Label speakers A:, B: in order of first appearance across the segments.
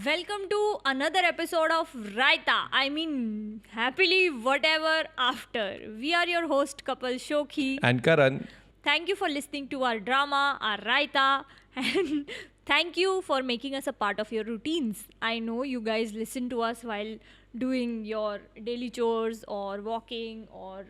A: Welcome to another episode of Raita. I mean, happily whatever after. We are your host couple Shokhi.
B: And Karan,
A: Thank you for listening to our drama, our Raita, and thank you for making us a part of your routines. I know you guys listen to us while doing your daily chores or walking or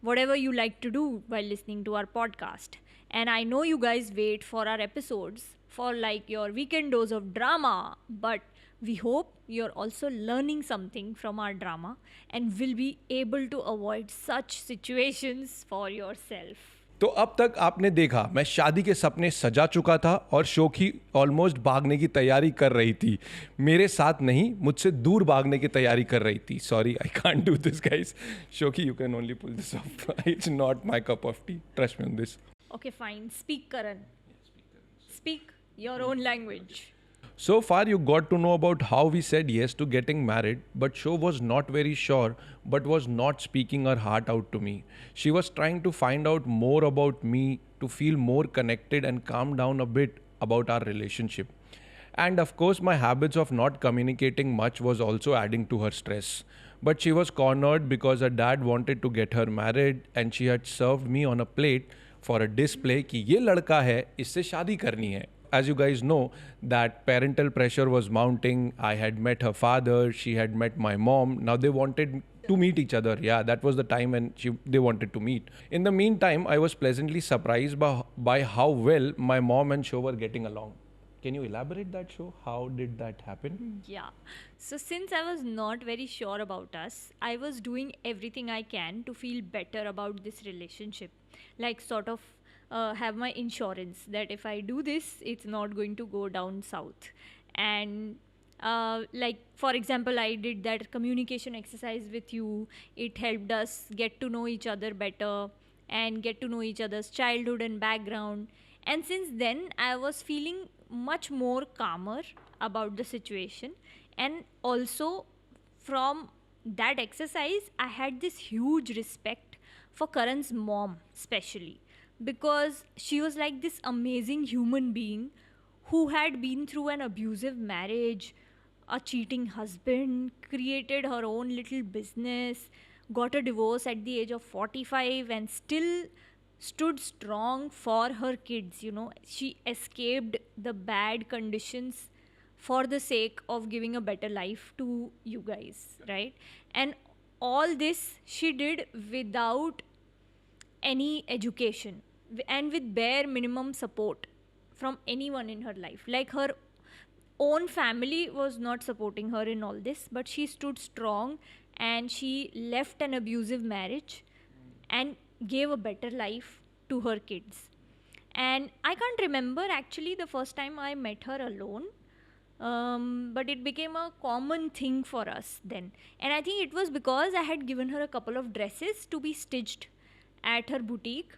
A: whatever you like to do while listening to our podcast. And I know you guys wait for our episodes for like your weekend dose of drama, but we hope you're also learning something from our drama and will be able to avoid such situations for yourself.
B: तो अब तक आपने देखा मैं शादी के सपने सजा चुका था और शोखी ऑलमोस्ट भागने की तैयारी कर रही थी। मेरे साथ नहीं, मुझसे दूर भागने की तैयारी कर रही थी। Sorry, I can't do this guys. Shokhi, you can only pull this off. It's not my cup of tea, trust me on this.
A: Okay, fine. Speak, Karan. Speak your own language.
B: So far, you got to know about how we said yes to getting married, but Sho was not very sure, but was not speaking her heart out to me. She was trying to find out more about me, to feel more connected and calm down a bit about our relationship. And of course, my habits of not communicating much was also adding to her stress. But she was cornered because her dad wanted to get her married and she had served me on a plate for a display कि ये लड़का है, इससे शादी करनी है. As you guys know, that parental pressure was mounting. I had met her father, she had met my mom. Now they wanted to meet each other. Yeah, that was the time when they wanted to meet. In the meantime, I was pleasantly surprised by how well my mom and Sho were getting along. Can you elaborate that, Sho? How did that happen?
A: Yeah. So, since I was not very sure about us, I was doing everything I can to feel better about this relationship. Like, sort of have my insurance that if I do this, it's not going to go down south. And like, for example, I did that communication exercise with you. It helped us get to know each other better and get to know each other's childhood and background. And since then, I was feeling much more calmer about the situation. And also, from that exercise, I had this huge respect for Karan's mom, especially because she was like this amazing human being who had been through an abusive marriage, a cheating husband, created her own little business, got a divorce at the age of 45, and still stood strong for her kids. You know, she escaped the bad conditions for the sake of giving a better life to you guys, right? And all this she did without any education and with bare minimum support from anyone in her life. Like her own family was not supporting her in all this, but she stood strong and she left an abusive marriage and gave a better life to her kids. And I can't remember actually the first time I met her alone, but it became a common thing for us then. And I think it was because I had given her a couple of dresses to be stitched at her boutique.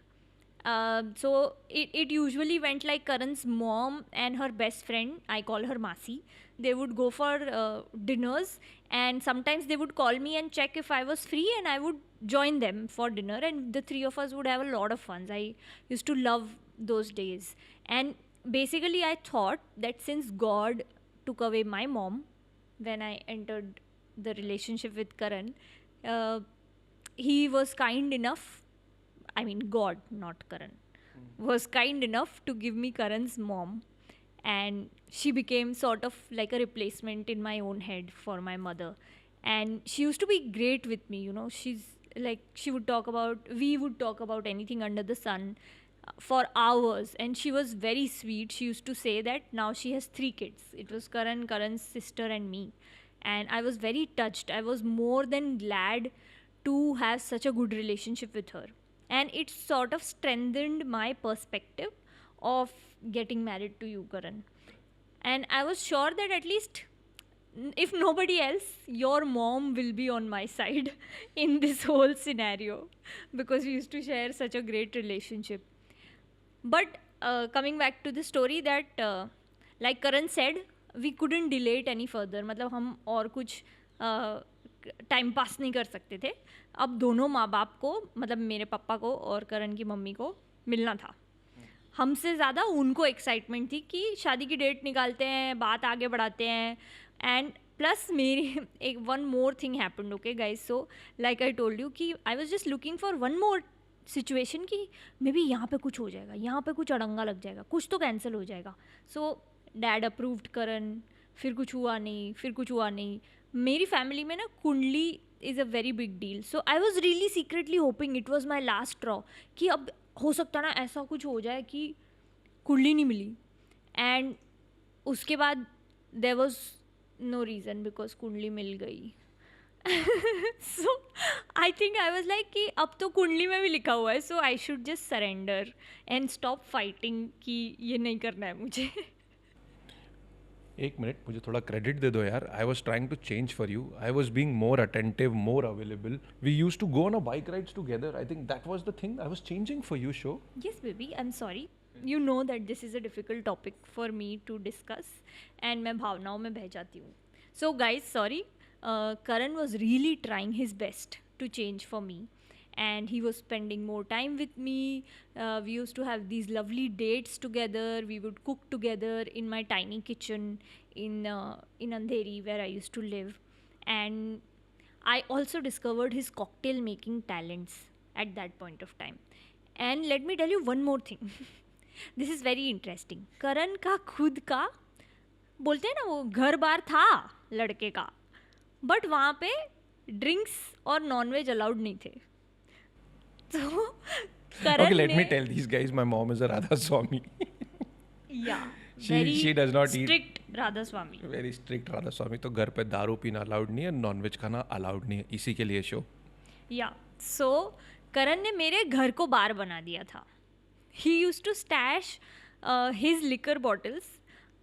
A: So it usually went like Karan's mom and her best friend, I call her Masi. They would go for dinners, and sometimes they would call me and check if I was free, and I would join them for dinner, and the three of us would have a lot of fun. I used to love those days. And basically, I thought that since God took away my mom when I entered the relationship with Karan, uh, he was kind enough, I mean, God, not Karan, was kind enough to give me Karan's mom. And she became sort of like a replacement in my own head for my mother. And she used to be great with me, you know. She's like, we would talk about anything under the sun for hours. And she was very sweet. She used to say that now she has 3 kids. It was Karan, Karan's sister, and me. And I was very touched. I was more than glad to have such a good relationship with her, and it sort of strengthened my perspective of getting married to you, Karan. And I was sure that at least, if nobody else, your mom will be on my side in this whole scenario, because we used to share such a great relationship. But coming back to the story, that like Karan said, we couldn't delay it any further. मतलब हम और कुछ time pass नहीं कर सकते थे. अब दोनों माँ बाप को, मतलब मेरे पापा को और करण की मम्मी को, मिलना था. हमसे ज़्यादा उनको एक्साइटमेंट थी कि शादी की डेट निकालते हैं, बात आगे बढ़ाते हैं. एंड प्लस मेरी एक one more thing happened. Okay guys, so like I told you कि I was just looking for one more situation कि मे बी यहाँ पे कुछ हो जाएगा, यहाँ पे कुछ अड़ंगा लग जाएगा, कुछ तो कैंसिल हो जाएगा. सो डैड अप्रूव्ड करन, फिर कुछ हुआ नहीं, फिर कुछ हुआ नहीं. मेरी फैमिली में ना कुंडली is a very big deal. So I was really secretly hopping it was my last draw कि अब हो सकता ना ऐसा कुछ हो जाए कि कुंडली नहीं मिली. एंड उसके बाद there was no reason because कुंडली मिल गई. So I think I was like कि अब तो कुंडली में भी लिखा हुआ है, so I should just surrender and stop fighting कि ये नहीं करना है मुझे.
B: एक मिनट, मुझे थोड़ा क्रेडिट दे दो यार. I was trying to change for you. I was being more attentive, more available. We use to go on a bike rides together. I think that was the thing. I was changing for you, so.
A: Yes, baby, I'm sorry. You know that this is a difficult topic for me to discuss, and मैं भावनाओं में बह जाती हूँ. So guys, sorry. Karan was really trying his best to change for me, and he was spending more time with me. We used to have these lovely dates together. We would cook together in my tiny kitchen in Andheri where I used to live, and I also discovered his cocktail making talents at that point of time. And let me tell you one more thing. This is very interesting. करण का खुद का बोलते हैं ना वो घर बार था लड़के का, बट वहाँ पे ड्रिंक्स और नॉनवेज अलाउड नहीं थे. तो करण
B: Okay, let
A: ने
B: me tell these guys, my mom is a Radha Swami.
A: yeah,
B: She does not eat.
A: strict Radha Soami.
B: Very strict Radha Soami. तो घर पे दारू पीना अलाउड नहीं है, नॉनवेज खाना अलाउड नहीं है. इसी के लिए शो.
A: या सो करण ने मेरे घर को बार बना दिया था. He used to stash his liquor bottles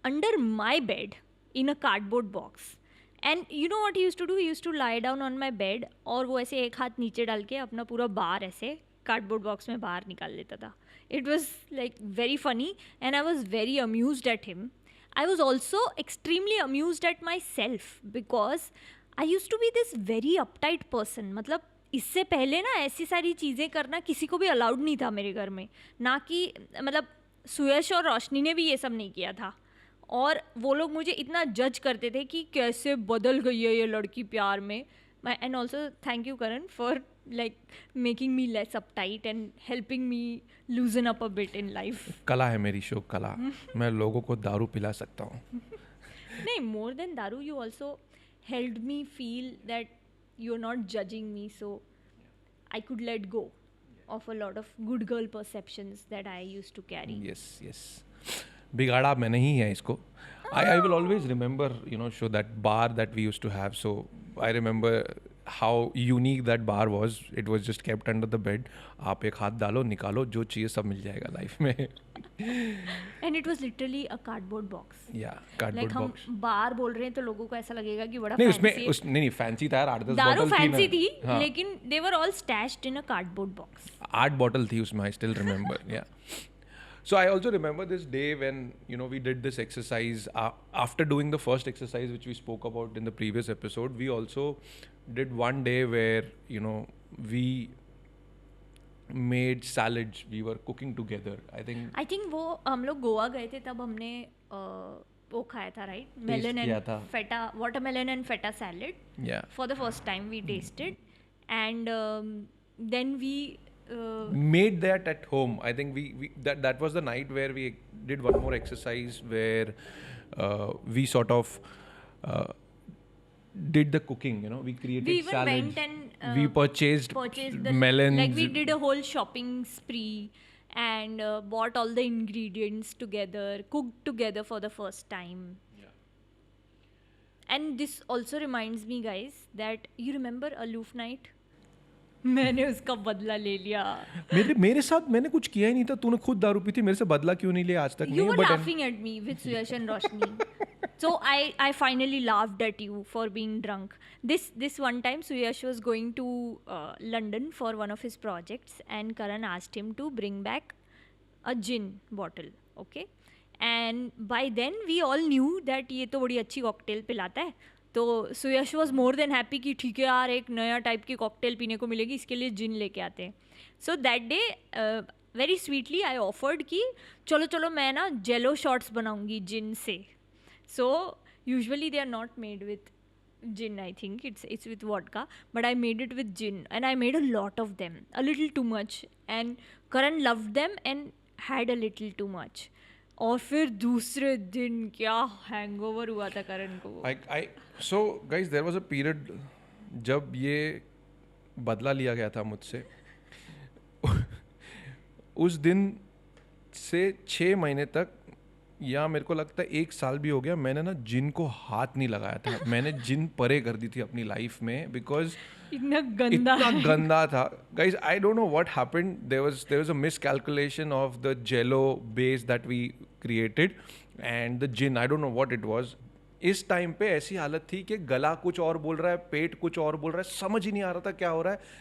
A: under my bed in a cardboard box. And you know what he used to do, he used to lie down on my bed और वो ऐसे एक हाथ नीचे डाल के अपना पूरा बार ऐसे कार्डबोर्ड बॉक्स में बाहर निकाल लेता था. It was like very funny and I was very amused at him. I was also extremely amused at myself because I used to be this very uptight person. मतलब इससे पहले ना ऐसी सारी चीज़ें करना किसी को भी अलाउड नहीं था मेरे घर में. ना कि मतलब सुयश और रोशनी ने भी ये सब नहीं किया था. और वो लोग मुझे इतना जज करते थे कि कैसे बदल गई है ये लड़की प्यार में. And also thank you Karan for like making me less uptight and helping me loosen up a bit in life.
B: कला है मेरी शो, कला. मैं लोगों को दारू पिला सकता हूँ.
A: नहीं, more than daru, you also helped me feel that you're not judging me, so I could let go of a lot of good girl perceptions that I used to carry.
B: Yes, yes. बिगाड़ा मैंने ही है इसको. I will always remember, show that bar that we used to have. So I remember how unique that bar was. It was just kept under the bed. आप एक हाथ डालो, निकालो, जो चाहिए सब मिल जाएगा लाइफ में.
A: And it was literally a cardboard box.
B: Yeah, cardboard
A: Like हम
B: box.
A: बार बोल रहे हैं तो लोगों को ऐसा लगेगा कि बड़ा
B: नहीं
A: fancy
B: उसमें
A: है.
B: नहीं फैंसी था यार. 8-10
A: दारू
B: बॉटल थी
A: फैंसी
B: ना.
A: थी,
B: हाँ,
A: लेकिन they were all stashed in a cardboard box.
B: 8 bottle थी उसमें. I still remember. Yeah. So I also remember this day when we did this exercise. After doing the first exercise which we spoke about in the previous episode, we also did one day where we made salads. We were cooking together. I think
A: वो हम लोग गोवा गए थे तब हमने वो खाया था, राइट? मेलन
B: किया
A: एंड
B: था.
A: Feta, watermelon and feta salad.
B: yeah,
A: For the first time we tasted, and then we
B: made that at home. I think we that was the night where we did one more exercise where we sort of did the cooking. We created
A: we even
B: salads.
A: went and
B: We purchased
A: the
B: melons.
A: like we did a whole shopping spree and bought all the ingredients together, cooked together for the first time. And this also reminds me, guys, that you remember Aloof Night? मैंने उसका बदला ले लिया.
B: मेरे साथ मैंने कुछ किया ही नहीं था. तूने खुद दारू पी थी. मेरे से बदला क्यों नहीं लिया आज तक?
A: You
B: नहीं,
A: were
B: but
A: laughing at me with Suyash and Roshni. So I finally laughed at you for being drunk. This one time Suyash was going to London for one of his projects, and Karan asked him to bring back a gin bottle. Okay, and by then we all knew that ये तो बड़ी अच्छी cocktail पिलाता है. तो सुयश was more than happy कि ठीक है यार, एक नया टाइप की कॉकटेल पीने को मिलेगी, इसके लिए जिन लेके आते हैं. So that day very sweetly I offered कि चलो चलो मैं ना जेलो शॉट्स बनाऊंगी जिन से. So usually they are not made with gin. I think it's with vodka, but I made it with gin and I made a lot of them, a little too much, and Karan loved them and had a little too much. और फिर दूसरे दिन क्या hangover हुआ था करण को.
B: So guys, there was a period जब ये बदला लिया गया था मुझसे. उस दिन से 6 महीने तक, या मेरे को लगता है 1 साल भी हो गया, मैंने ना जिन को हाथ नहीं लगाया था. मैंने जिन परे कर दी थी अपनी लाइफ में, बिकॉज
A: इतना
B: गंदा था. Guys, I don't know what happened. There was a miscalculation of the jello base that we created and the gin. I don't know what it was. इस टाइम पे ऐसी हालत थी कि गला कुछ और बोल रहा है, पेट कुछ और बोल रहा है, समझ ही नहीं आ रहा था क्या हो रहा है.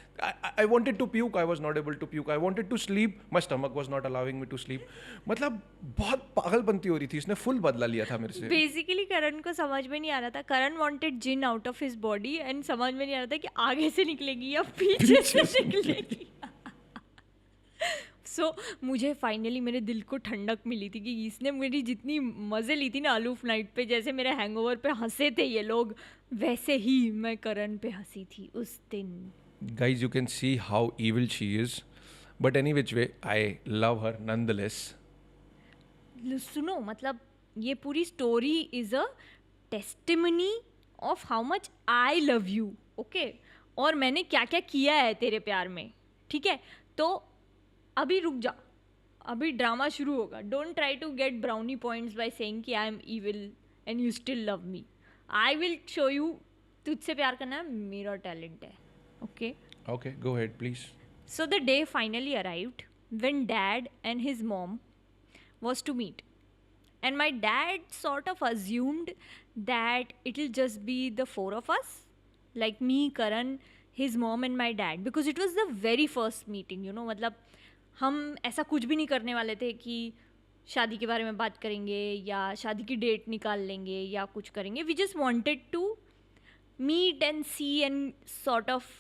B: I wanted to puke, I was not able to puke. I wanted to sleep, my stomach was not allowing me to sleep. मतलब बहुत पागलपंती हो रही थी. इसने फुल बदला लिया था मेरे से.
A: बेसिकली करण को समझ में नहीं आ रहा था. Karan wanted gin out of his body and समझ में नहीं आ रहा था कि आगे से निकलेगी या पीछे से निकलेगी. सो मुझे फाइनली मेरे दिल को ठंडक मिली थी कि इसने मेरी जितनी मज़े ली थी ना अलूफ नाइट पे, जैसे मेरे हैंगओवर पे हंसे थे ये लोग, वैसे ही मैं करण पे हंसी थी उस दिन.
B: Guys, you can see how evil she is. But any which way, I love her nonetheless.
A: सुनो, मतलब ये पूरी story is a testimony of how much I love you. Okay, और मैंने क्या क्या किया है तेरे प्यार में. ठीक है, तो अभी रुक जा, अभी ड्रामा शुरू होगा. Don't try to get brownie points by saying कि I am evil and you still love me. I will show you, तुझसे प्यार करना मेरा टैलेंट है. Okay,
B: go ahead, please.
A: So the day finally arrived when dad and his mom was to meet. And my dad sort of assumed that it'll just be the 4 of us, like me, Karan, his mom and my dad, because it was the very first meeting, you know. मतलब हम ऐसा कुछ भी नहीं करने वाले थे कि शादी के बारे में बात करेंगे या शादी की डेट निकाल लेंगे या कुछ करेंगे. We just wanted to meet and see and sort of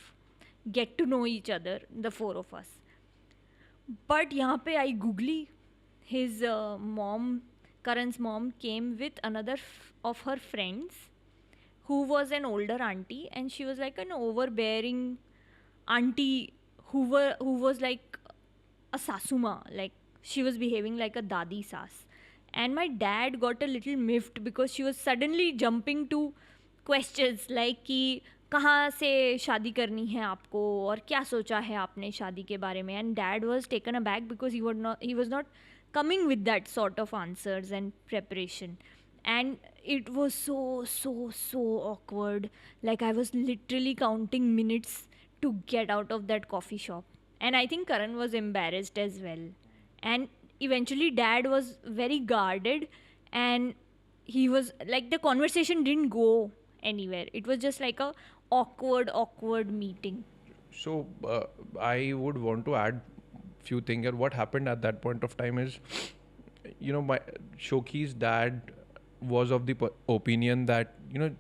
A: get to know each other, the 4 of us. But यहाँ पे I googly, his mom, Karan's mom came with another of her friends who was an older auntie, and she was like an overbearing auntie who was like a sasuma, like she was behaving like a dadi sas. And my dad got a little miffed because she was suddenly jumping to questions like कि कहाँ से शादी करनी है आपको और क्या सोचा है आपने शादी के बारे में. And dad was taken a back because he was not coming with that sort of answers and preparation. And it was so awkward. Like I was literally counting minutes to get out of that coffee shop. And I think Karan was embarrassed as well. And eventually dad was very guarded, and he was like, the conversation didn't go anywhere. It was just like a awkward meeting.
B: So I would want to add few things here. What happened at that point of time is, you know, my Shoki's dad was of the opinion that, you know,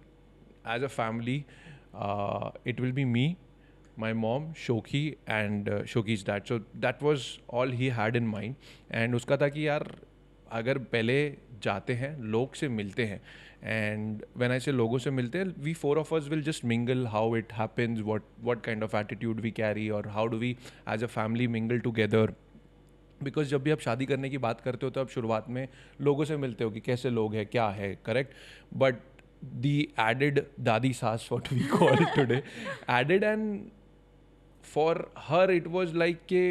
B: as a family, it will be me, my mom, Shoki and Shoki's dad. So that was all he had in mind. And उसका था कि यार अगर पहले जाते हैं, लोग से मिलते हैं, and when I say लोगों से मिलते हैं, we 4 of us will just mingle, how it happens, what kind of attitude we carry, or how do we as a family mingle together. Because जब भी आप शादी करने की बात करते हो तो आप शुरुआत में लोगों से मिलते हो कि कैसे लोग हैं, क्या है, करेक्ट. बट दी एडेड दादी सास, what we call today, added, and for her it was like के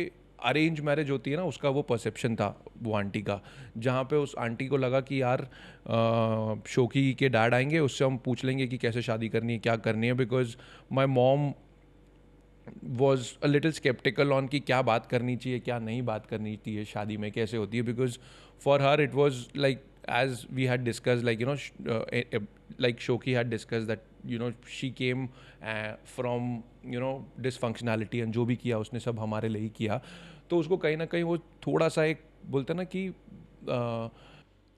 B: अरेंज मैरिज होती है ना, उसका वो परसेप्शन था वो आंटी का, जहाँ पे उस आंटी को लगा कि यार शोकी के डैड आएंगे, उससे हम पूछ लेंगे कि कैसे शादी करनी है, क्या करनी है. Because my mom was a little skeptical on कि क्या बात करनी चाहिए, क्या नहीं बात करनी चाहिए, शादी में कैसे होती है. Because for her it was like, as we had discussed, like, you know, like Shoki had discussed that, you know, she came from, you know, dysfunctionality, and जो भी किया उसने सब हमारे लिए ही किया. तो उसको कहीं ना कहीं वो थोड़ा सा एक बोलते ना कि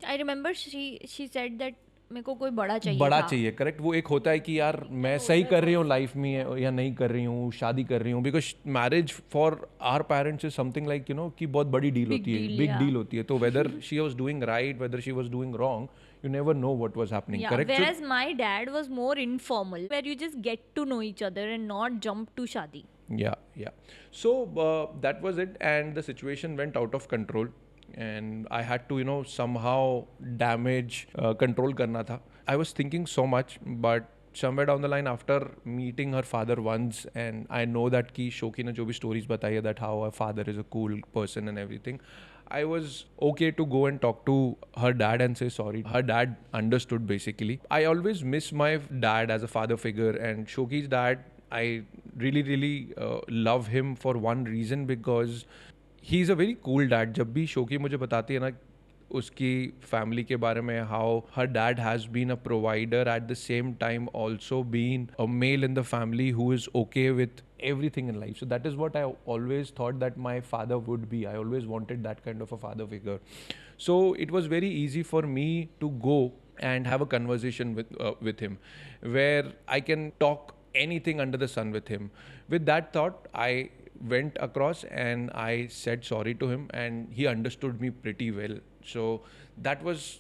A: I remember she said that मेरे को कोई बड़ा चाहिए
B: बड़ा
A: था.
B: चाहिए, करेक्ट. वो एक होता है कि यार मैं सही कर रही हूँ लाइफ में या नहीं कर रही हूँ, शादी कर रही हूँ. Because marriage for our parents is something like you know कि बहुत बड़ी डील
A: Big
B: होती है,
A: deal,
B: बिग
A: yeah.
B: डील होती है. तो whether she was doing right, whether she was doing wrong, you never know what was happening,
A: Yeah,
B: correct.
A: whereas my dad was more informal, where you just get to know each other and not jump to shadi.
B: Yeah. So that was it, and the situation went out of control, and I had to, you know, somehow damage control karna tha. I was thinking so much, but somewhere down the line, after meeting her father once, and I know that ki Shoki ne jo bhi stories batayi hai, that how her father is a cool person and everything, I was okay to go and talk to her dad and say sorry. Her dad understood basically. I always miss my dad as a father figure, and Shoki's dad, I really love him for one reason, because he is a very cool dad. जब भी शोकी मुझे बताती है ना उसकी family के बारे में, how her dad has been a provider, at the same time also been a male in the family who is okay with everything in life. So that is what I always thought that my father would be. I always wanted that kind of a father figure. So it was very easy for me to go and have a conversation with him, where I can talk anything under the sun with him. With that thought, I went across and I said sorry to him, and he understood me pretty well. So that was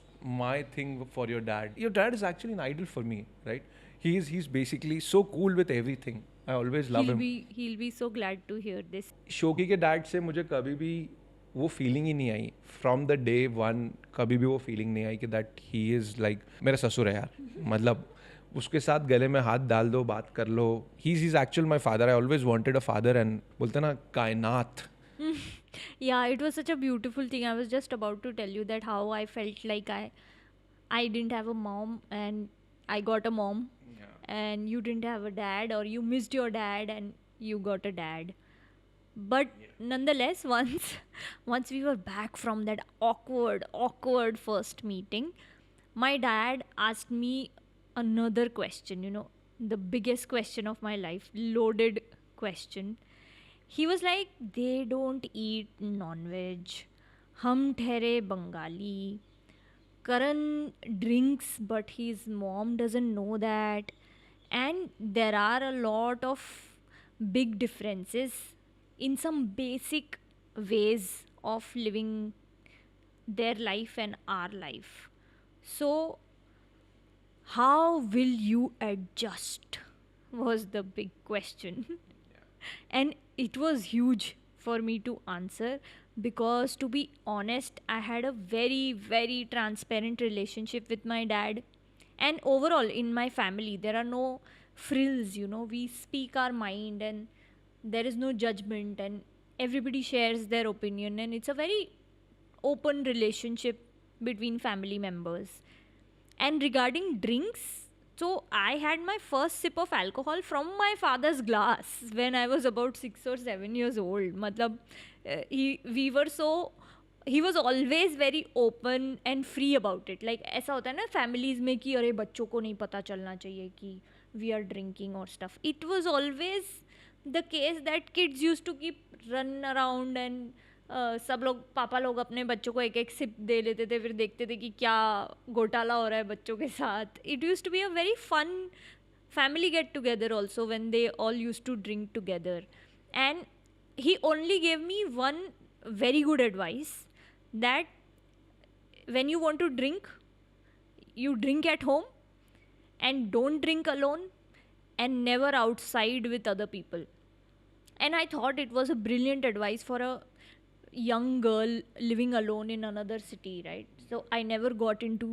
B: my thing for your dad. Your dad is actually an idol for me, right? He's basically so cool with everything. I always love him.
A: He'll be so glad to hear this.
B: शोकी के dad से मुझे कभी भी वो feeling ही नहीं आई. From the day one कभी भी वो फीलिंग नहीं आई कि दैट ही इज़ लाइक मेरा ससुर है यार. मतलब उसके साथ गले में हाथ डाल दो, बात कर लो. He is actual my father. I always wanted a father, and बोलते ना कायनात.
A: Yeah, it was such a beautiful thing. I was just about to tell you that how I felt like I didn't have a mom and I got a mom. And you didn't have a dad, or you missed your dad and you got a dad. But nonetheless, once we were back from that awkward first meeting, my dad asked me another question, you know, the biggest question of my life, loaded question. He was like, they don't eat non-veg, hum thehre Bengali, Karan drinks but his mom doesn't know that, and there are a lot of big differences in some basic ways of living their life and our life. So how will you adjust was the big question. And it was huge for me to answer, because to be honest, I had a very transparent relationship with my dad. And overall in my family there are no frills, you know, we speak our mind and there is no judgment, and everybody shares their opinion, and it's a very open relationship between family members. And regarding drinks, so I had my first sip of alcohol from my father's glass when I was about 6 or 7 years old. Matlab, he was always very open and free about it. Like ऐसा होता है ना families में कि अरे बच्चों को नहीं पता चलना चाहिए कि we are drinking or stuff. It was always the case that kids used to keep run around and सब लोग पापा लोग अपने बच्चों को एक एक सिप दे लेते थे, फिर देखते थे कि क्या घोटाला हो रहा है बच्चों के साथ. It use to be a very fun family get together also when they all used to drink together. And he only gave me one very good advice, that when you want to drink, you drink at home and don't drink alone and never outside with other people. And I thought it was a brilliant advice for a young girl living alone in another city, right? So I never got into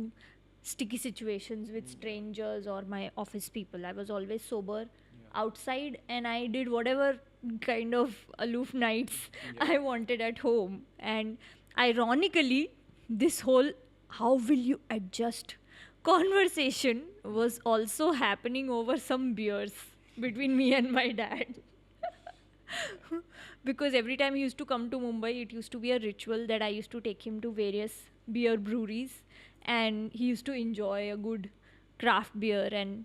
A: sticky situations with strangers or my office people. I was always sober outside, and I did whatever kind of aloof nights I wanted at home. And ironically, this whole how will you adjust conversation was also happening over some beers between me and my dad. Because every time he used to come to Mumbai, it used to be a ritual that I used to take him to various beer breweries, and he used to enjoy a good craft beer. And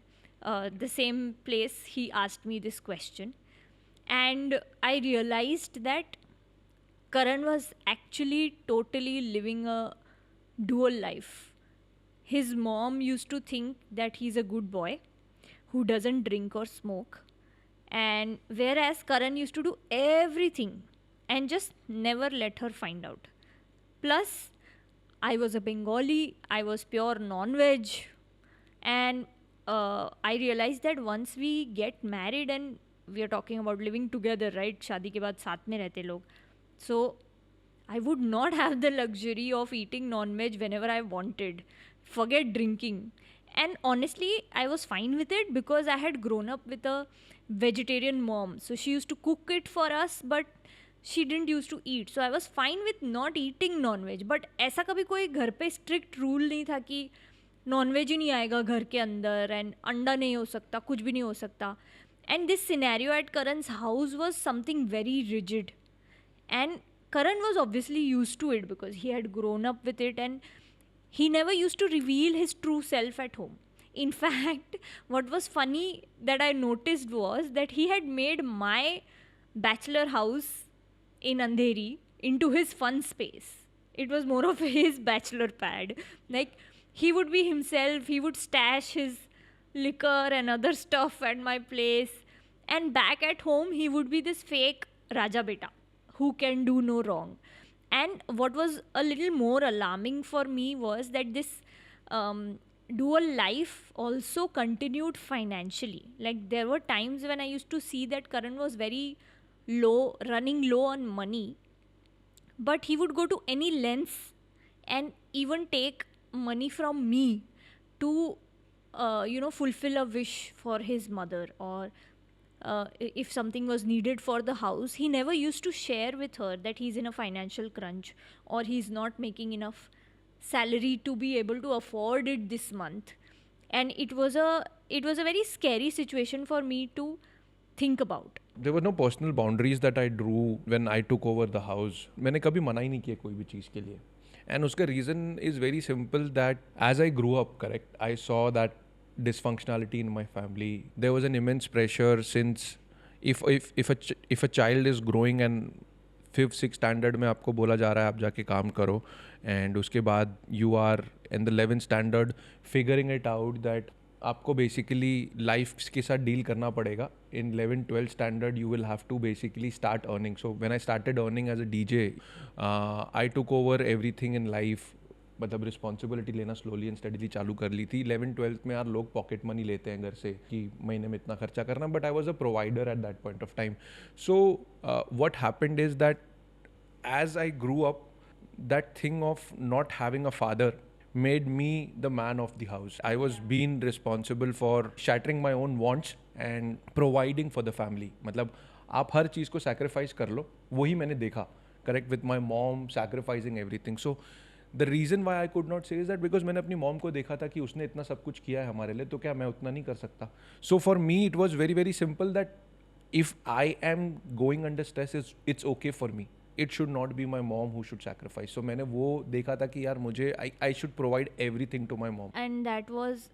A: the same place he asked me this question, and I realized that Karan was actually totally living a dual life. his mom used to think that he's a good boy who doesn't drink or smoke, and whereas Karan used to do everything and just never let her find out. Plus, I was a Bengali, I was pure non veg, and I realized that once we get married and we are talking about living together, right? शादी के बाद साथ में रहते लोग. So I would not have the luxury of eating non-veg whenever I wanted. Forget drinking. And honestly, I was fine with it because I had grown up with a vegetarian mom. So she used to cook it for us, but she didn't used to eat. So I was fine with not eating non-veg. But ऐसा कभी कोई घर पे strict rule नहीं था कि non-veg ही नहीं आएगा घर के अंदर and अंडा नहीं हो सकता, कुछ भी नहीं हो सकता. And this scenario at Karan's house was something very rigid. And Karan was obviously used to it because he had grown up with it, and he never used to reveal his true self at home. In fact, what was funny that I noticed was that he had made my bachelor house in Andheri into his fun space. It was more of his bachelor pad. Like, he would be himself, he would stash his liquor and other stuff at my place. And back at home, he would be this fake Raja Beta who can do no wrong. And what was a little more alarming for me was that this dual life also continued financially. Like, there were times when I used to see that Karan was very low, running low on money, but he would go to any lengths and even take money from me to fulfill a wish for his mother, or if something was needed for the house. He never used to share with her that he's in a financial crunch or he's not making enough salary to be able to afford it this month. And it was a very scary situation for me to think about.
B: There were no personal boundaries that I drew when I took over the house. मैंने कभी मना ही नहीं किया कोई भी चीज़ के लिए. And उसका reason is very simple, that as I grew up, correct, I saw that dysfunctionality in my family. There was an immense pressure, since if a child is growing and 5th 6th standard में आपको बोला जा रहा है आप जाके काम करो, and उसके बाद you are in the 11th standard figuring it out that आपको बेसिकली लाइफ के साथ डील करना पड़ेगा. In 11th 12th standard you will have to basically start earning. So when I started earning as a DJ, I took over everything in life. मतलब responsibility लेना slowly and steadily चालू कर ली थी. 11th 12th में यार लोग pocket money लेते हैं घर से कि महीने में इतना खर्चा करना, but I was a provider at that point of time. So what happened is that as I grew up, that thing of not having a father made me the man of the house. I was being responsible for shattering my own wants and providing for the family. मतलब आप हर चीज़ को sacrifice कर लो, वही मैंने देखा. Correct, with my mom sacrificing everything. So the reason why I could not say is that because मैंने अपनी mom को देखा था कि उसने इतना सब कुछ किया है हमारे लिए, तो क्या मैं उतना नहीं कर सकता. So for me it was very very simple that if I am going under stress, it's okay for me. It should not be my mom who should sacrifice. So मैंने वो देखा था कि यार मुझे I should provide everything to my mom.
A: And that was,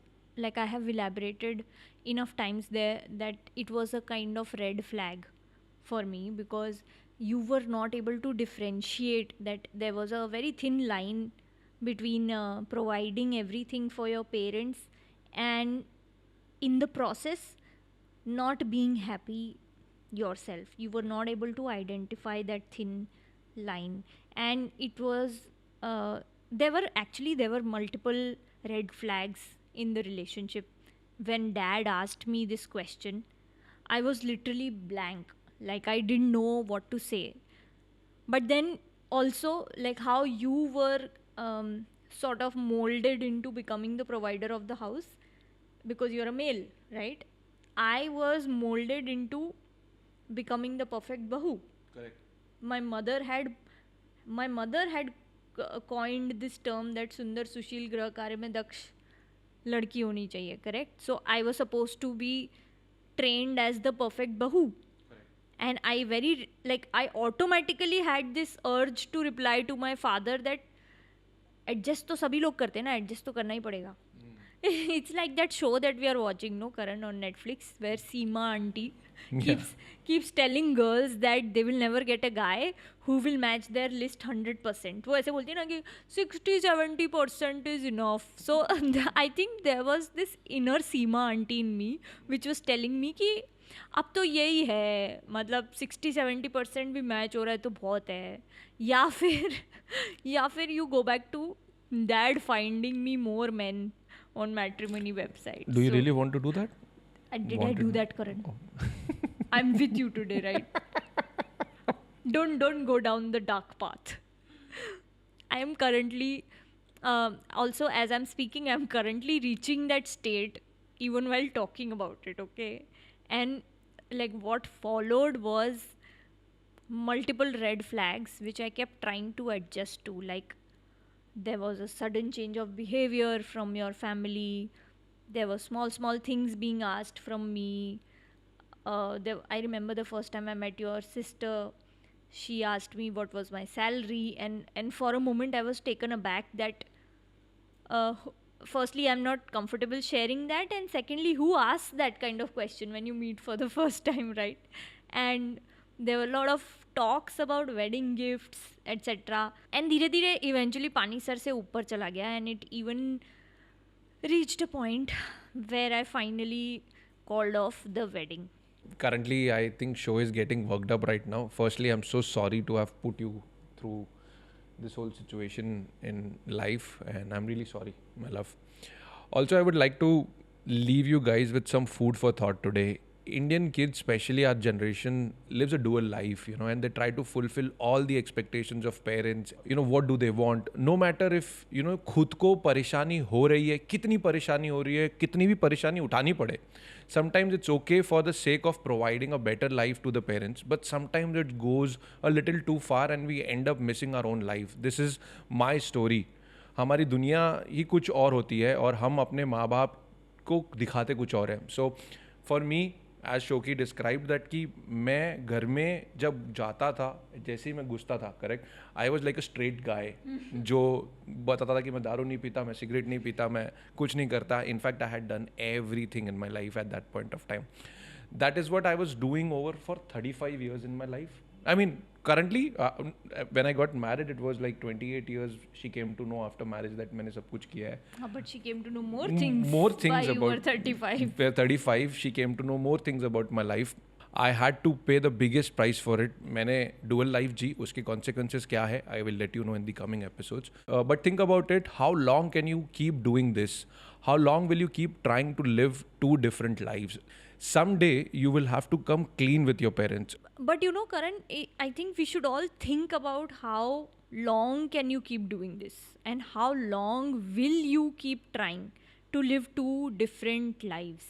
A: like, I have elaborated enough times there that it was a kind of red flag for me, because you were not able to differentiate that there was a very thin line between providing everything for your parents and in the process not being happy yourself. You were not able to identify that thin line, and it was there were multiple red flags in the relationship. When dad asked me this question, I was literally blank, like I didn't know what to say. But then also, like how you were sort of molded into becoming the provider of the house because you're a male, right? I was molded into becoming the perfect bahu.
B: Correct.
A: My mother had coined this term that Sundar Sushil Grah Karya mein daksh ladki honi chahiye. Correct. So I was supposed to be trained as the perfect bahu.
B: Correct.
A: And I automatically had this urge to reply to my father that adjust तो सभी लोग करते हैं ना, adjust तो करना ही पड़ेगा. It's like that show that we are watching, no, Karan, on Netflix, where Seema auntie
B: Yeah.
A: keeps telling girls that they will never get a guy who will match their list 100%. वो ऐसे बोलती है ना कि 60-70% is enough. So I think there was this inner Seema auntie in me which was telling me कि अब तो यही है, मतलब 60-70% भी मैच हो रहा है तो बहुत है, या फिर या फिर you go back to dad finding me more men on matrimony websites.
B: Do you
A: So,
B: really want to do that?
A: did I
B: Want to
A: do
B: do-
A: that, Karan? I'm with you today, right? Don't go down the dark path. I am currently, also as I'm speaking, I'm currently reaching that state even while talking about it. Okay, and like what followed was multiple red flags which I kept trying to adjust to, like there was a sudden change of behavior from your family, there were small things being asked from me. I remember the first time I met your sister, she asked me what was my salary, and for a moment I was taken aback that uh, firstly I'm not comfortable sharing that, and secondly who asks that kind of question when you meet for the first time, right? And there were a lot of talks about wedding gifts, etc. And धीरे धीरे eventually पानी sir से ऊपर चला गया, and it even reached a point where I finally called off the wedding.
B: Currently, I think show is getting worked up right now. Firstly, I'm so sorry to have put you through this whole situation in life, and I'm really sorry, my love. Also, I would like to leave you guys with some food for thought today. Indian kids, especially our generation, lives a dual life, and they try to fulfill all the expectations of parents. What do they want? No matter if, खुद को परेशानी हो रही है, कितनी परेशानी हो रही है, कितनी भी परेशानी उठानी पड़े. Sometimes it's okay for the sake of providing a better life to the parents, but sometimes it goes a little too far and we end up missing our own life. This is my story. हमारी दुनिया ही कुछ और होती है और हम अपने माँ बाप को दिखाते कुछ और है. सो फॉर मी एज शोकी डिस्क्राइब दैट कि मैं घर में जब जाता था, जैसे ही मैं घुसता था, correct, I was like a straight guy जो बताता था कि मैं दारू नहीं पीता, मैं सिगरेट नहीं पीता, मैं कुछ नहीं करता. In fact I had done every thing in my life at that point of time. That is what I was doing over for 35 years in my life. I mean, currently, when I got married, it was like 28 years. She came to know after marriage that मैंने सब कुछ किया है.
A: But she came to know more things.
B: More
A: by
B: things
A: you were
B: about
A: 35.
B: 35. She came to know more things about my life. I had to pay the biggest price for it. मैंने dual life जी, उसके consequences क्या है? I will let you know in the coming episodes. But think about it. How long can you keep doing this? How long will you keep trying to live two different lives? Someday you will have to come clean with your parents.
A: But Karan, I think we should all think about how long can you keep doing this, and how long will you keep trying to live two different lives.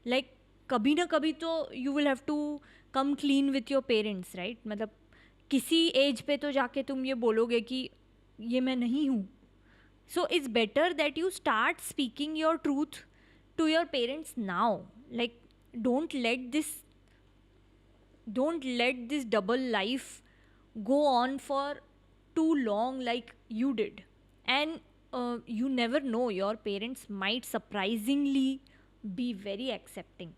A: Like कभी ना कभी तो you will have to come clean with your parents, right? मतलब किसी as पे तो जाके तुम ये बोलोगे कि ये मैं नहीं हूँ. So it's better that you start speaking your truth to your parents now. Like don't let this double life go on for too long like you did. And you never know, your parents might surprisingly be very accepting.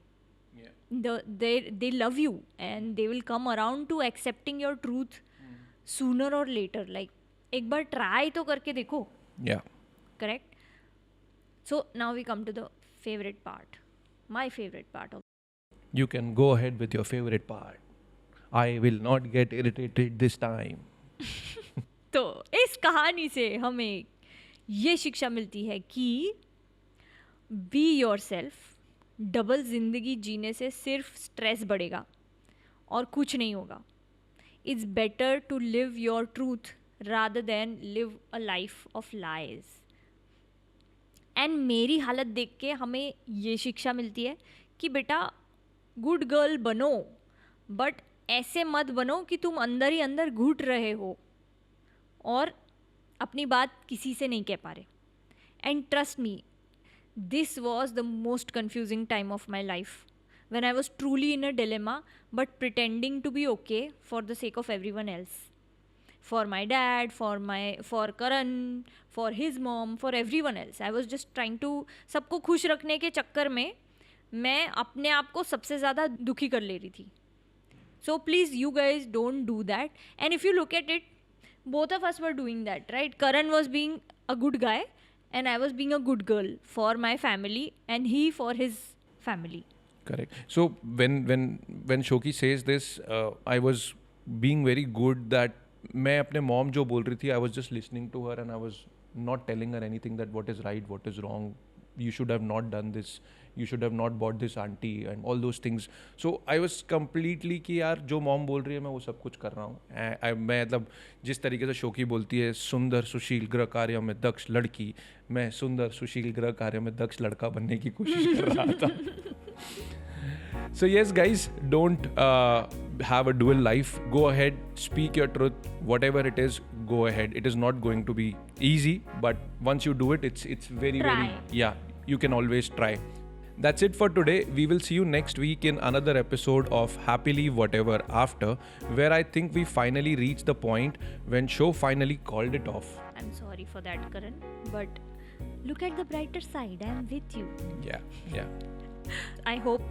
A: They love you and they will come around to accepting your truth sooner or later. Like एक बार try तो करके देखो.
B: Yeah.
A: Correct? So now we come to the favorite part. My favorite part of.
B: You can go ahead with your favorite part. I will not get irritated this time.
A: तो इस कहानी से हमें ये शिक्षा मिलती है कि बी योर सेल्फ. डबल जिंदगी जीने से सिर्फ स्ट्रेस बढ़ेगा और कुछ नहीं होगा. It's better to live your truth rather than live a life of lies. And मेरी हालत देख के हमें ये शिक्षा मिलती है कि बेटा गुड गर्ल बनो, बट ऐसे मत बनो कि तुम अंदर ही अंदर घुट रहे हो और अपनी बात किसी से नहीं कह पा रहे. And trust me, this was the most confusing time of my life when I was truly in a dilemma but pretending to be okay for the sake of everyone else. for my dad, for Karan, for his mom, for everyone else. I was just trying to सबको खुश रखने के चक्कर में मैं अपने आप को सबसे ज़्यादा दुखी कर ले रही थी. So please, you guys don't do that. And if you look at it, both of us were doing that, right? Karan was being a good guy, and I was being a good girl for my family, and he for his family.
B: Correct. So when Shoki says this, I was being very good that मैं अपने mom जो बोल रही थी, I was just listening to her and I was not telling her anything that what is right, what is wrong. You should have not done this. You should have not bought this auntie and all those things. So I was completely कि यार जो mom बोल रही है मैं वो सब कुछ कर रहा हूँ. मैं मतलब जिस तरीके से शोकी बोलती है सुंदर सुशील गृह कार्य में दक्ष लड़की, मैं सुंदर सुशील गृह कार्य में दक्ष लड़का बनने की कोशिश कर रहा था. So yes guys, don't have a dual life. Go ahead, speak your truth, whatever it is, go ahead. It is not going to be easy, but once you do it, it's very
A: Try.
B: very, yeah, you can always try. That's it for today. We will see you next week in another episode of Happily Whatever After, where I think we finally reached the point when show finally called it off.
A: I'm sorry for that, Karan, but look at the brighter side. I'm with you.
B: Yeah.
A: I hope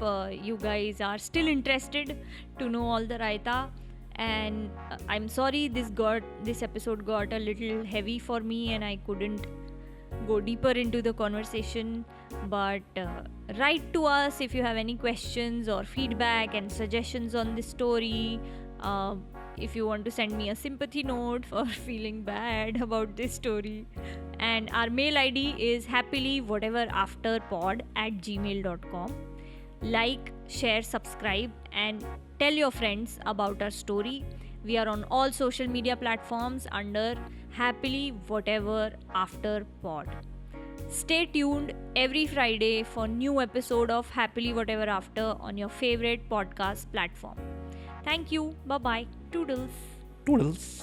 A: you guys are still interested to know all the raita. And I'm sorry this episode got a little heavy for me and I couldn't go deeper into the conversation. But write to us if you have any questions or feedback and suggestions on this story. If you want to send me a sympathy note for feeling bad about this story. And our mail ID is happilywhateverafterpod@gmail.com. Like, share, subscribe, and tell your friends about our story. We are on all social media platforms under Happily Whatever After Pod. Stay tuned every Friday for new episode of Happily Whatever After on your favorite podcast platform. Thank you. Bye bye. Toodles.
B: Toodles.